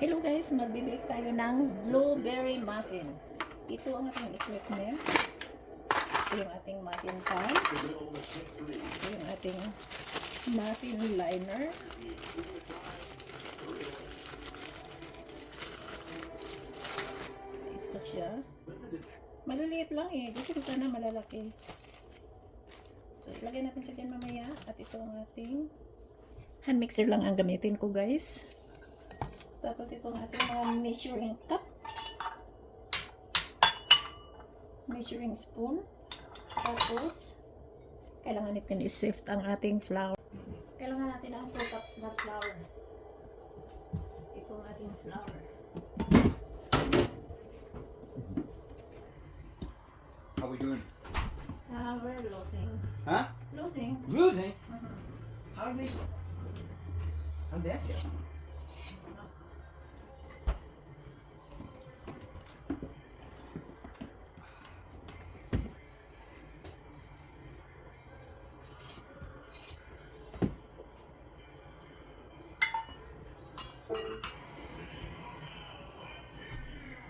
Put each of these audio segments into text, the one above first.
Hello guys, magbe-bake tayo ng blueberry muffin. Ito ang ating equipment. Ito yung ating muffin pan. Ito yung ating muffin liner. Ito siya. Maliliit lang eh. Gusto ko sana malalaki. So, ilagay natin siya dyan mamaya. At ito ang ating hand mixer lang ang gamitin ko guys. Tapos itong ating mga measuring cup, measuring spoon. Tapos kailangan natin i-sift ang ating flour. Kailangan natin ang 2 cups na flour. Itong ating flour. How we doing? We're losing. Huh? Losing. Losing? How did they? How'd that get?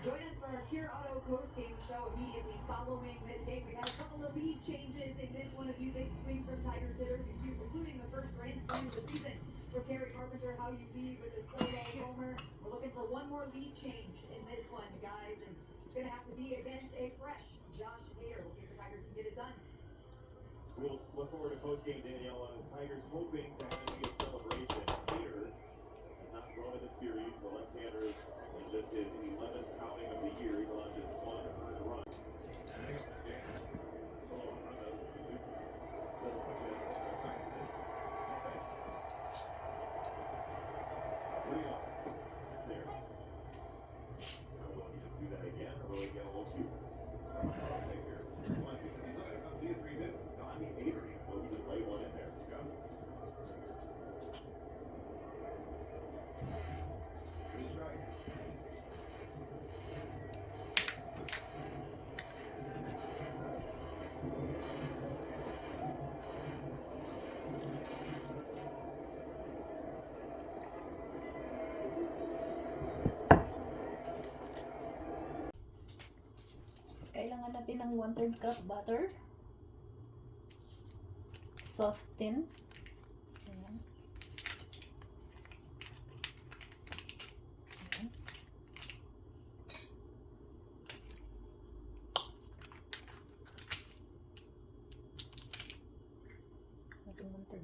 Join us for our Pure Auto post-game show immediately following this game. We had a couple of lead changes in this one, a few big swings from Tiger sitters, including the first grand slam of the season for Kerry Carpenter. How you lead with a solo homer. We're looking for one more lead change in this one, guys, and it's going to have to be against a fresh Josh Hader. We'll see if the Tigers can get it done. We'll look forward to post-game, Danielle. Tigers hoping to have a celebration. Hader has not thrown in the series. The left-hander is in just his 11th outing of the year. He's allowed just one earned run. It's there. Now, will he just do that again, or will he get a little cute? I'll take care. Why? Because he's not going to come to you 3-2. No, I mean, Hader. Will he just lay one in there? Go. Good try. Kailangan natin ng 1/3 cup butter. Soften. Ayan. Ayan. Natin 1/3.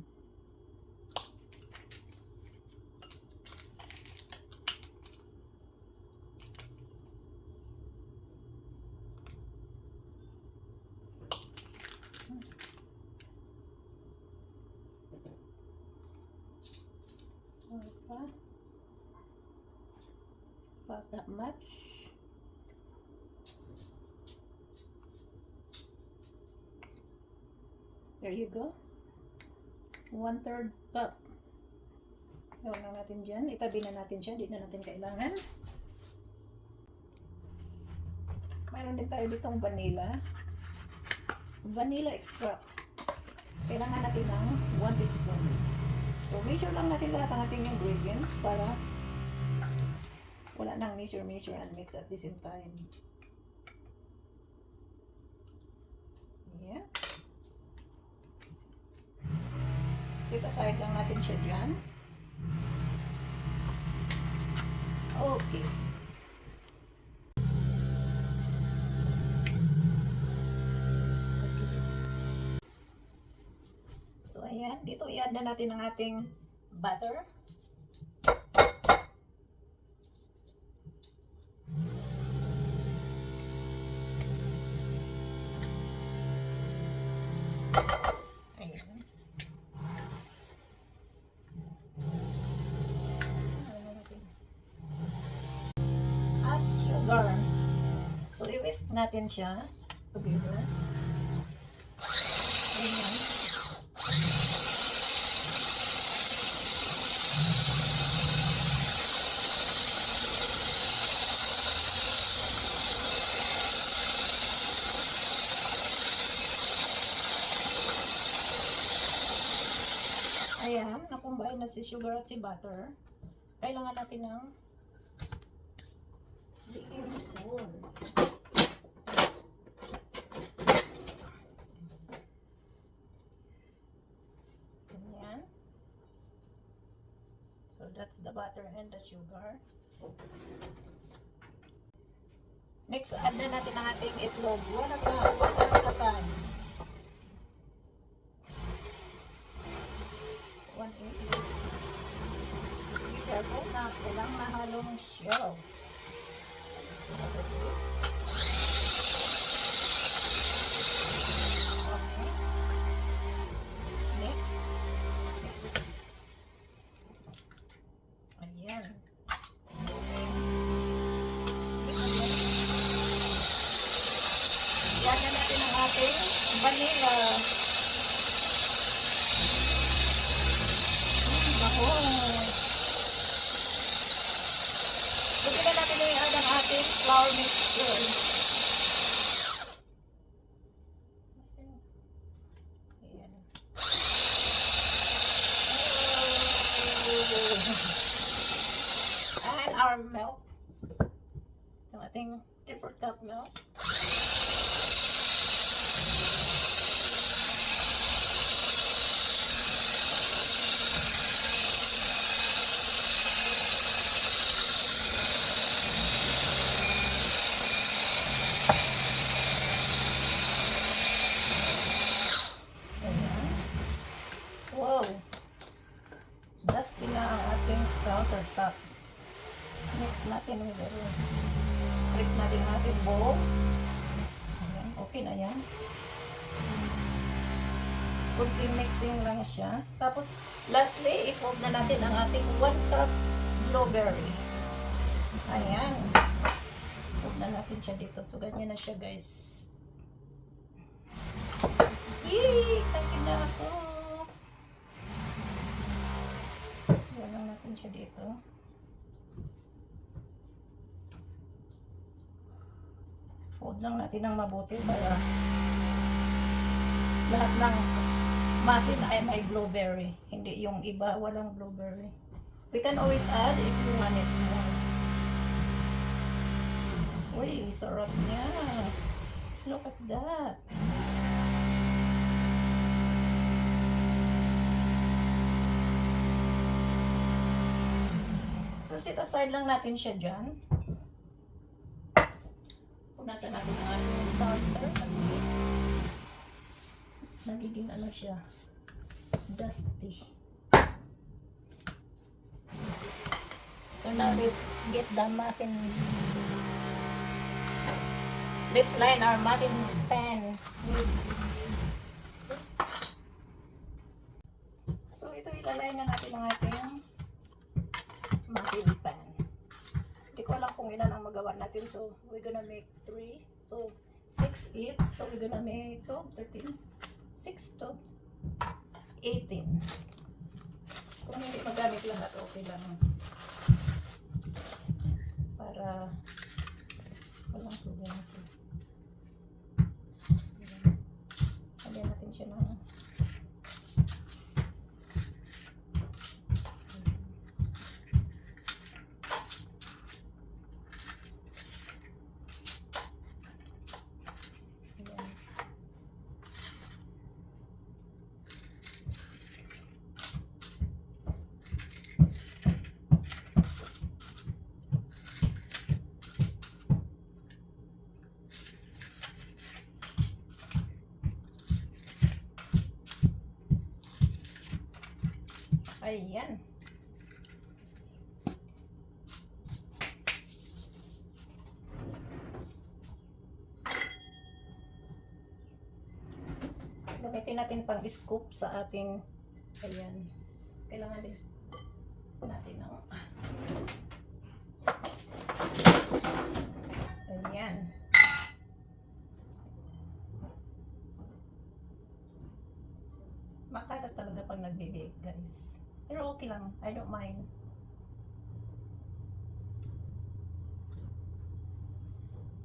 About that much. There you go. 1/3 cup. Iwan lang natin dyan. Itabi na natin siya. Di na natin kailangan. Mayroon din tayo ditong vanilla. Vanilla extract. Kailangan natin ng 1 teaspoon. So, measure lang natin lahat ang ating ingredients para wala nang measure and mix at the same time. Yeah. Set aside lang natin siya dyan. Okay. So, ayan. Dito i-add na natin ang ating butter. Ayan. At sugar. So, i-whisk natin siya together. Ayan. Ayan, nakumbay na si sugar at si butter. Kailangan natin ng the butter and the sugar. Next, add na natin ang ating itlog. One at a time. 1 egg. Be careful na kailangan mahalong siya. Okay. Next. Ayan. Yan na natin ang ating vanilla. Baho. Lagyan na natin yung ang ating flour mixture. Ayan. And our milk. Yung ating 3/4 cup milk. Wow! Dusty na ang ating countertop. Mix natin with the split natin ang ating bowl. Ayan, okay na yan. Kunting mixing lang siya. Tapos, lastly, i-fold na natin ang ating 1 cup blueberry. Ayan. Fold na natin siya dito. So, ganyan na siya, guys. Yay! Excited na ako! Iwan lang natin siya dito. Fold lang natin ng mabuti para lahat ng muffin ay may blueberry. Hindi yung iba walang blueberry. We can always add if you want it more. Uy, sarap niya. Look at that. So, set aside lang natin siya dyan. Punasan natin ang ating saucer kasi nagiging ano siya, dusty. So, now let's get the muffin. Let's line our muffin pan with. So, ito ilalay na natin ang ating muffin pan. Hindi ko alam kung ilan ang magawa natin. So, we're gonna make 3. So, 6 each. So, we're gonna make 12, 13, 6, 12, 18. Kung hindi magamit lahat, okay lang. Para walang problema. So, lagyan natin siya ng ayan. Gamitin natin pang scoop sa ating ayan. Kailangan din natin ng ayan. Makalat talaga pag nagbe-bake, guys. Pero okay lang. I don't mind.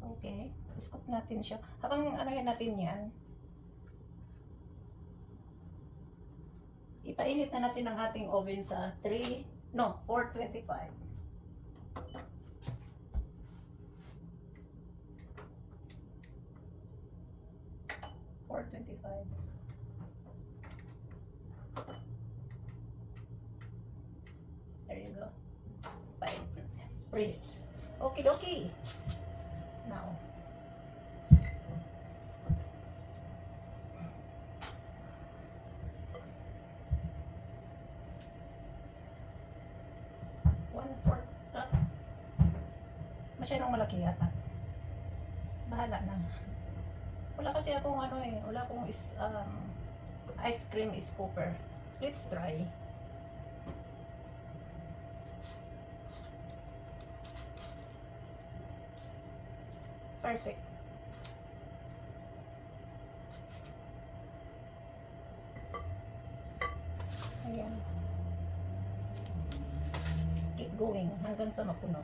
Okay. Scoop natin siya. Habang ano yan natin yan, ipainit na natin ang ating oven sa 425. There you go. Preheat. Okay, dokie. Now, one-fourth cup. Masyadong malaki yata. Bahala na. Wala kasi akong ano eh. Wala akong ice cream scooper. Let's try. Perfect. Ayan. Keep going hanggang sa mapuno.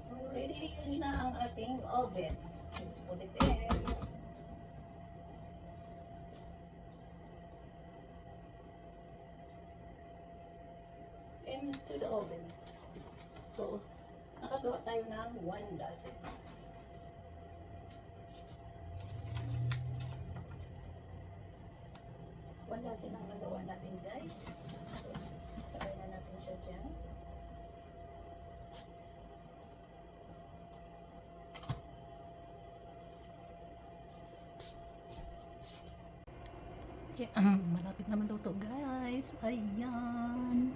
So, ready na ang ating oven. Let's put it in. Into the oven. So, nakagawa tayo ng 1 dozen. One dozen ang nagawa natin, guys. Try na natin siya dyan. Yeah, malapit naman daw to, guys. Ayan.